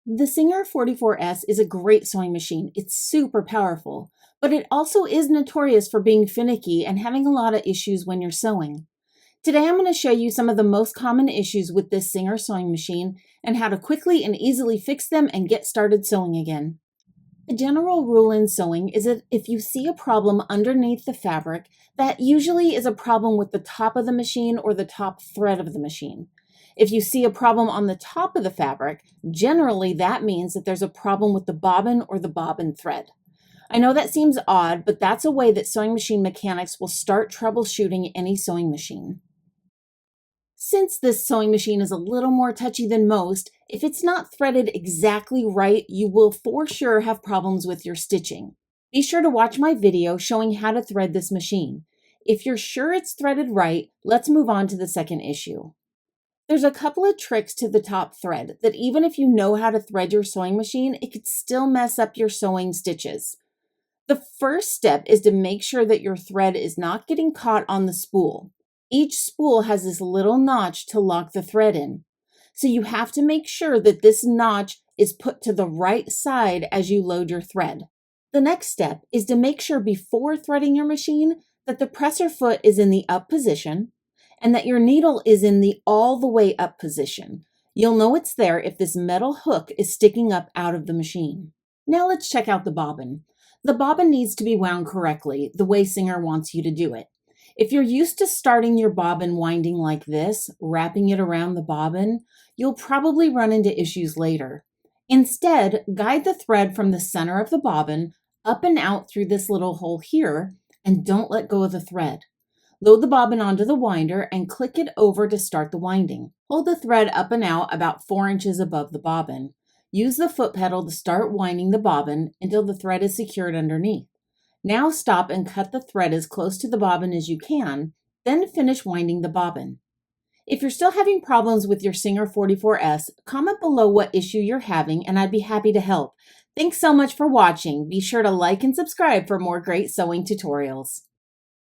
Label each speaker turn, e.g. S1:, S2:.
S1: The Singer 44S is a great sewing machine. It's super powerful, but it also is notorious for being finicky and having a lot of issues when you're sewing. Today I'm going to show you some of the most common issues with this Singer sewing machine and how to quickly and easily fix them and get started sewing again. The general rule in sewing is that if you see a problem underneath the fabric, that usually is a problem with the top of the machine or the top thread of the machine. If you see a problem on the top of the fabric, generally that means that there's a problem with the bobbin or the bobbin thread. I know that seems odd, but that's a way that sewing machine mechanics will start troubleshooting any sewing machine. Since this sewing machine is a little more touchy than most, if it's not threaded exactly right, you will for sure have problems with your stitching. Be sure to watch my video showing how to thread this machine. If you're sure it's threaded right, let's move on to the second issue. There's a couple of tricks to the top thread that even if you know how to thread your sewing machine, it could still mess up your sewing stitches. The first step is to make sure that your thread is not getting caught on the spool. Each spool has this little notch to lock the thread in. So you have to make sure that this notch is put to the right side as you load your thread. The next step is to make sure before threading your machine that the presser foot is in the up position and that your needle is in the all the way up position. You'll know it's there if this metal hook is sticking up out of the machine. Now let's check out the bobbin. The bobbin needs to be wound correctly, the way Singer wants you to do it. If you're used to starting your bobbin winding like this, wrapping it around the bobbin, you'll probably run into issues later. Instead, guide the thread from the center of the bobbin up and out through this little hole here, and don't let go of the thread. Load the bobbin onto the winder and click it over to start the winding. Hold the thread up and out about 4 inches above the bobbin. Use the foot pedal to start winding the bobbin until the thread is secured underneath. Now stop and cut the thread as close to the bobbin as you can, then finish winding the bobbin. If you're still having problems with your Singer 44S, comment below what issue you're having and I'd be happy to help. Thanks so much for watching. Be sure to like and subscribe for more great sewing tutorials.